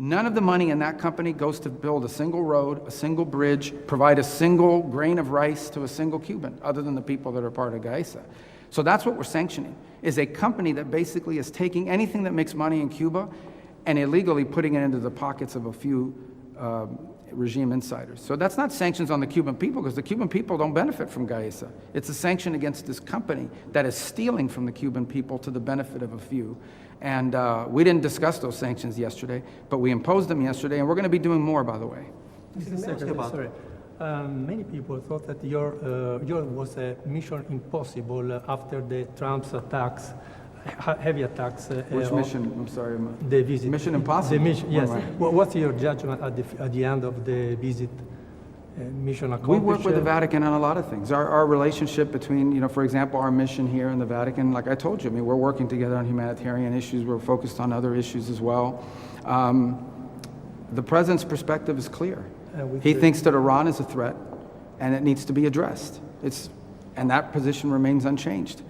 None of the money in that company goes to build a single road, a single bridge, provide a single grain of rice to a single Cuban, other than the people that are part of Gaesa. So that's what we're sanctioning, is a company that basically is taking anything that makes money in Cuba and illegally putting it into the pockets of a few regime insiders. So that's not sanctions on the Cuban people, because the Cuban people don't benefit from Gaesa. It's a sanction against this company that is stealing from the Cuban people to the benefit of a few. And we didn't discuss those sanctions yesterday, but we imposed them yesterday, and we're going to be doing more, by the way. Mr. Secretary, many people thought that yours was a mission impossible after the Trump's attacks, heavy attacks. Which mission? I'm sorry. The visit. Mission Impossible? The mission, yes. Right. What's your judgment at the end of the visit? Mission accomplished? We work with the Vatican on a lot of things. Our relationship between, for example, our mission here in the Vatican, like I told you, we're working together on humanitarian issues. We're focused on other issues as well. The President's perspective is clear. He thinks that Iran is a threat, and it needs to be addressed. And that position remains unchanged.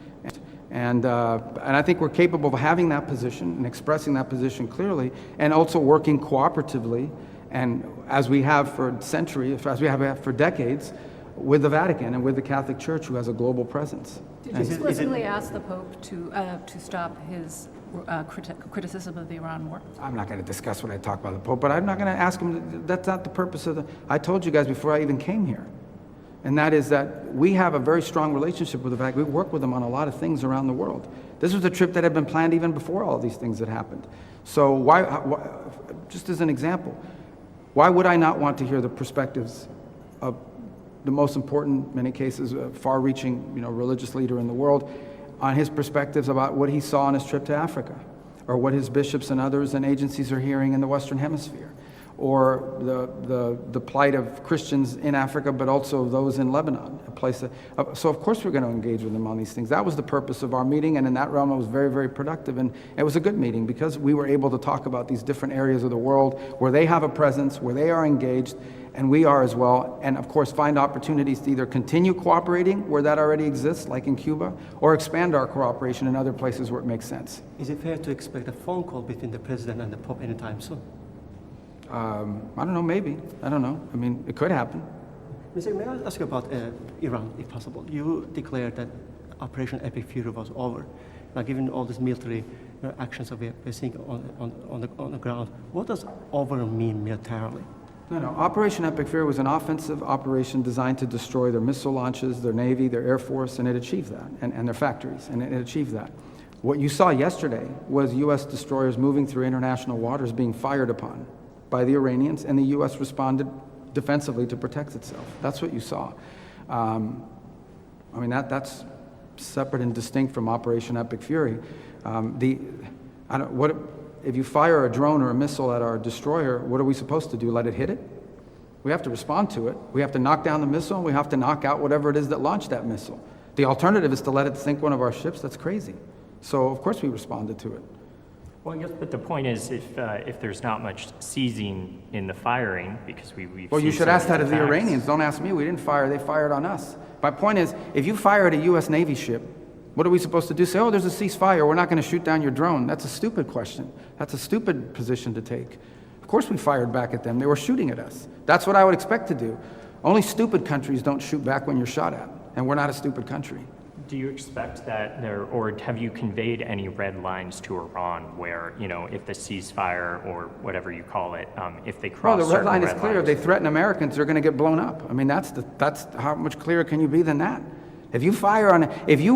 And I think we're capable of having that position and expressing that position clearly, and also working cooperatively, and as we have for centuries, as we have for decades, with the Vatican and with the Catholic Church, who has a global presence. Did you explicitly ask the Pope to stop his criticism of the Iran war? I'm not going to discuss what I talk about the Pope, but I'm not going to ask him. That's not the purpose of I told you guys before I even came here. And that is that we have a very strong relationship with the Vatican. We work with them on a lot of things around the world. This was a trip that had been planned even before all of these things had happened. So why just as an example, why would I not want to hear the perspectives of the most important, in many cases, far-reaching, religious leader in the world, on his perspectives about what he saw on his trip to Africa, or what his bishops and others and agencies are hearing in the Western Hemisphere, or the plight of Christians in Africa, but also those in Lebanon, a place that, so of course we're going to engage with them on these things. That was the purpose of our meeting, and in that realm it was very, very productive, and it was a good meeting because we were able to talk about these different areas of the world where they have a presence, where they are engaged, and we are as well, and of course find opportunities to either continue cooperating where that already exists, like in Cuba, or expand our cooperation in other places where it makes sense. Is it fair to expect a phone call between the President and the Pope anytime soon? I don't know, maybe. I don't know. It could happen. Mr. May I ask you about Iran, if possible? You declared that Operation Epic Fury was over. Now, given all these military actions that we're seeing on the ground, what does over mean militarily? No. Operation Epic Fury was an offensive operation designed to destroy their missile launches, their Navy, their Air Force, and it achieved that, and their factories, and it achieved that. What you saw yesterday was U.S. destroyers moving through international waters being fired upon by the Iranians, and the U.S. responded defensively to protect itself. That's what you saw. That's separate and distinct from Operation Epic Fury. If you fire a drone or a missile at our destroyer, what are we supposed to do? Let it hit it? We have to respond to it. We have to knock down the missile, and we have to knock out whatever it is that launched that missile. The alternative is to let it sink one of our ships. That's crazy. So of course we responded to it. Well, yes, but the point is, if there's not much seizing in the firing, because we've well, you should ask that of the Iranians. Don't ask me. We didn't fire. They fired on us. My point is, if you fire at a U.S. Navy ship, what are we supposed to do? Say, oh, there's a ceasefire. We're not going to shoot down your drone. That's a stupid question. That's a stupid position to take. Of course we fired back at them. They were shooting at us. That's what I would expect to do. Only stupid countries don't shoot back when you're shot at, and we're not a stupid country. Do you expect that or have you conveyed any red lines to Iran where, if the ceasefire or whatever you call it, if they cross the red line is clear. lines, If they threaten Americans, they're going to get blown up. That's how much clearer can you be than that? If you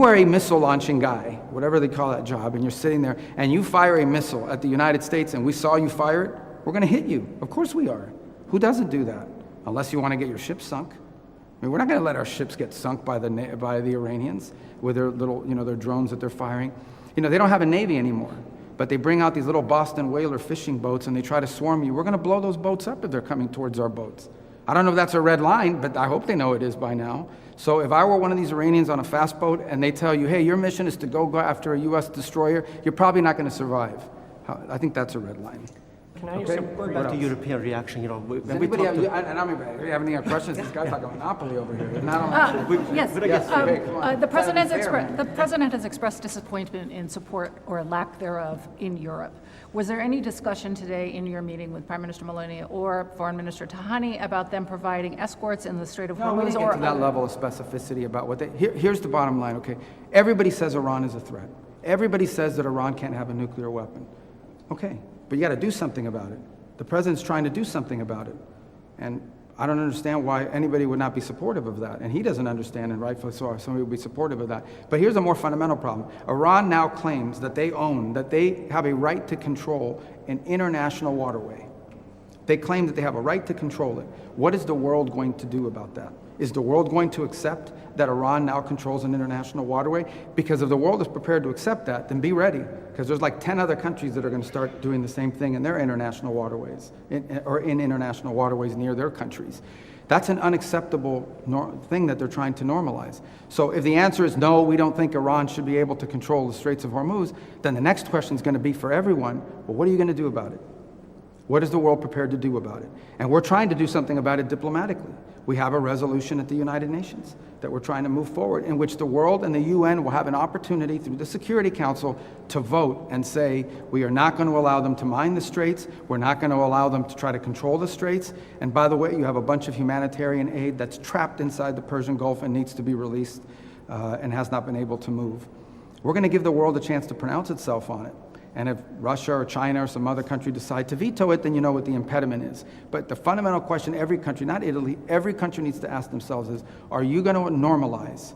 are a missile launching guy, whatever they call that job, and you're sitting there and you fire a missile at the United States and we saw you fire it, we're going to hit you. Of course we are. Who doesn't do that? Unless you want to get your ship sunk. We're not going to let our ships get sunk by the Iranians with their little, their drones that they're firing. They don't have a Navy anymore, but they bring out these little Boston whaler fishing boats and they try to swarm you. We're going to blow those boats up if they're coming towards our boats. I don't know if that's a red line, but I hope they know it is by now. So if I were one of these Iranians on a fast boat and they tell you, hey, your mission is to go after a U.S. destroyer, you're probably not going to survive. I think that's a red line. Can I Okay. just, Going What back to else? European reaction, when Does we anybody talk have, to... and I mean, if you have any other questions, this guy's like a monopoly over here. And I don't, Yes, Yes, okay, come on. the Try to be fair, man. the president has expressed disappointment in support or lack thereof in Europe. Was there any discussion today in your meeting with Prime Minister Maloney or Foreign Minister Tahani about them providing escorts in the Strait of No, we Hormuz? didn't get to that level of specificity about what they, here's the bottom line, okay? Everybody says Iran is a threat. Everybody says that Iran can't have a nuclear weapon. Okay, but you got to do something about it. The president's trying to do something about it. And I don't understand why anybody would not be supportive of that. And he doesn't understand, and rightfully so, somebody would be supportive of that. But here's a more fundamental problem. Iran now claims that they have a right to control an international waterway. They claim that they have a right to control it. What is the world going to do about that? Is the world going to accept that Iran now controls an international waterway? Because if the world is prepared to accept that, then be ready, because there's like 10 other countries that are going to start doing the same thing in their international waterways, or in international waterways near their countries. That's an unacceptable thing that they're trying to normalize. So if the answer is no, we don't think Iran should be able to control the Straits of Hormuz, then the next question is going to be for everyone, well, what are you going to do about it? What is the world prepared to do about it? And we're trying to do something about it diplomatically. We have a resolution at the United Nations that we're trying to move forward, in which the world and the UN will have an opportunity through the Security Council to vote and say, we are not going to allow them to mine the straits, we're not going to allow them to try to control the straits, and by the way, you have a bunch of humanitarian aid that's trapped inside the Persian Gulf and needs to be released and has not been able to move. We're going to give the world a chance to pronounce itself on it. And if Russia or China or some other country decide to veto it, then you know what the impediment is. But the fundamental question every country, not Italy, every country needs to ask themselves is, are you going to normalize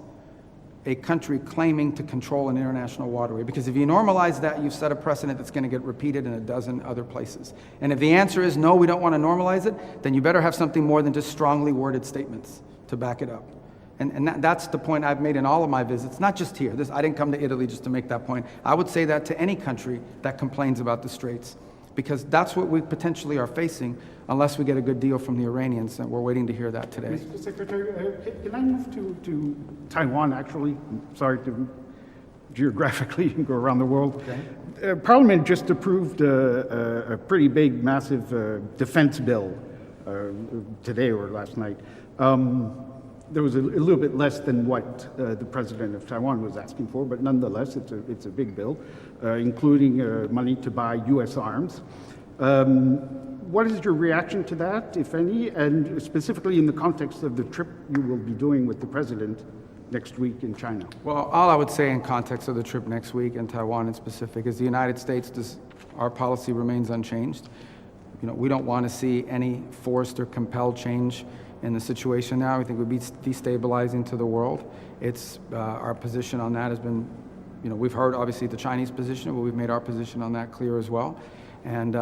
a country claiming to control an international waterway? Because if you normalize that, you've set a precedent that's going to get repeated in a dozen other places. And if the answer is no, we don't want to normalize it, then you better have something more than just strongly worded statements to back it up. And that's the point I've made in all of my visits, not just here. I didn't come to Italy just to make that point. I would say that to any country that complains about the Straits, because that's what we potentially are facing unless we get a good deal from the Iranians, and we're waiting to hear that today. Mr. Secretary, can I move to Taiwan, actually? I'm sorry to geographically go around the world. Okay. Parliament just approved a pretty big, massive defense bill today or last night. There was a little bit less than what the president of Taiwan was asking for, but nonetheless, it's a big bill, including money to buy U.S. arms. What is your reaction to that, if any, and specifically in the context of the trip you will be doing with the president next week in China? Well, all I would say in context of the trip next week in Taiwan in specific is the United States, our policy remains unchanged. You know, we don't want to see any forced or compelled change in the situation now. We think would be destabilizing to the world. It's our position on that has been, you know, we've heard obviously the Chinese position, but we've made our position on that clear as well. And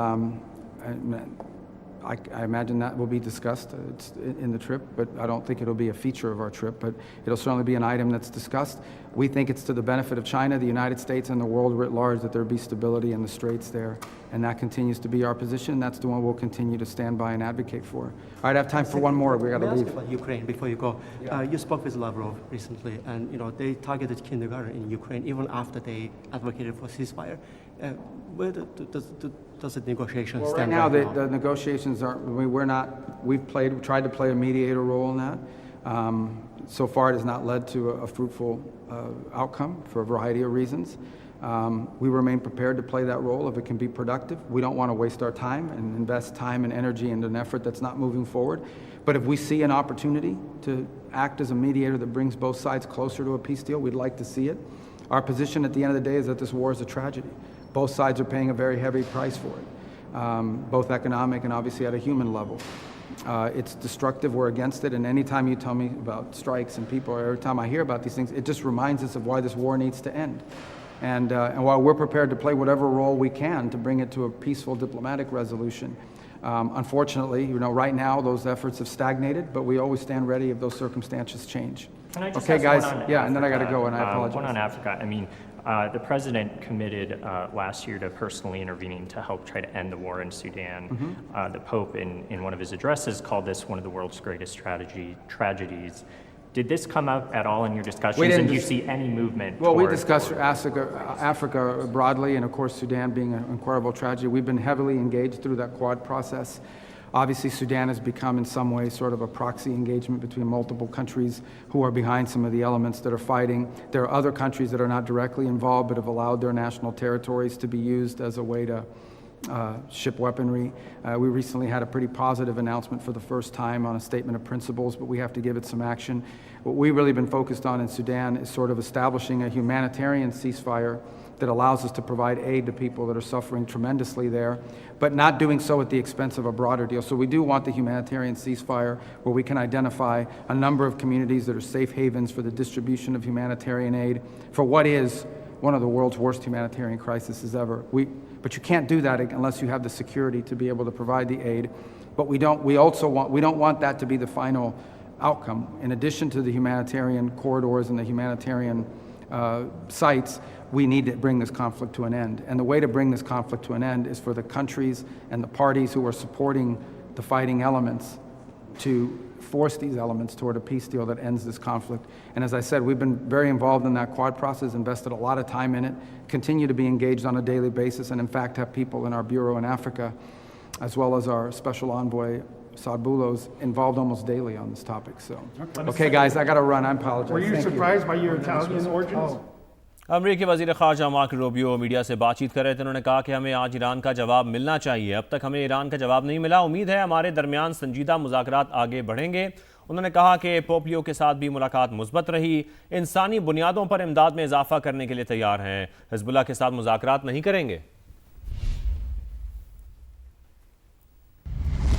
I imagine that will be discussed in the trip, but I don't think it'll be a feature of our trip, but it'll certainly be an item that's discussed. We think it's to the benefit of China, the United States, and the world writ large that there be stability in the straits there, and that continues to be our position. That's the one we'll continue to stand by and advocate for. All right, I have time for one more. We got to leave. About Ukraine before you go. Yeah. You spoke with Lavrov recently, and they targeted kindergarten in Ukraine even after they advocated for ceasefire. Where does the negotiation stand Right now, right now? the negotiations aren't. We've tried to play a mediator role in that. So far, it has not led to a fruitful outcome for a variety of reasons. We remain prepared to play that role if it can be productive. We don't want to waste our time and invest time and energy into an effort that's not moving forward. But if we see an opportunity to act as a mediator that brings both sides closer to a peace deal, we'd like to see it. Our position at the end of the day is that this war is a tragedy. Both sides are paying a very heavy price for it, both economic and obviously at a human level. It's destructive, we're against it, and anytime you tell me about strikes and people, or every time I hear about these things, it just reminds us of why this war needs to end. And while we're prepared to play whatever role we can to bring it to a peaceful diplomatic resolution, unfortunately, right now those efforts have stagnated, but we always stand ready if those circumstances change. Can I just Okay, ask guys, one on yeah, and then I got to Africa? go, and I apologize. One on Africa. I mean, the president committed last year to personally intervening to help try to end the war in Sudan. Mm-hmm. The Pope, in one of his addresses, called this one of the world's greatest tragedies. Did this come up at all in your discussions? We didn't And do you dis- see any movement? Well, we toward- discussed Africa broadly, and of course Sudan being an incredible tragedy. We've been heavily engaged through that Quad process. Obviously, Sudan has become in some ways sort of a proxy engagement between multiple countries who are behind some of the elements that are fighting. There are other countries that are not directly involved but have allowed their national territories to be used as a way to ship weaponry. We recently had a pretty positive announcement for the first time on a statement of principles, but we have to give it some action. What we've really been focused on in Sudan is sort of establishing a humanitarian ceasefire that allows us to provide aid to people that are suffering tremendously there, but not doing so at the expense of a broader deal. So we do want the humanitarian ceasefire where we can identify a number of communities that are safe havens for the distribution of humanitarian aid for what is one of the world's worst humanitarian crises ever. But you can't do that unless you have the security to be able to provide the aid. But we don't want that to be the final outcome. In addition to the humanitarian corridors and the humanitarian sites, we need to bring this conflict to an end. And the way to bring this conflict to an end is for the countries and the parties who are supporting the fighting elements to force these elements toward a peace deal that ends this conflict. And as I said, we've been very involved in that Quad process, invested a lot of time in it, continue to be engaged on a daily basis, and in fact have people in our bureau in Africa, as well as our special envoy, Saad Boulos, involved almost daily on this topic. So, okay guys, I gotta run, I apologize. Were you Thank surprised by your Italian origins? अमरीकी वज़ीर ख़ारजा Marco Rubio media से बातचीत कर रहे थे। उन्होंने कहा कि हमें आज ईरान का जवाब मिलना चाहिए। अब तक हमें ईरान का जवाब नहीं मिला। उम्मीद है हमारे दरमियान संजीदा मुज़ाकरात आगे बढ़ेंगे। उन्होंने कहा कि पोम्पियो के साथ भी मुलाकात मुस्बत रही। इंसानी बुनियादों पर इमदाद में इजाफा करने के लिए तैयार हैं। हिज़्बुल्लाह के साथ मुज़ाकरात नहीं करेंगे।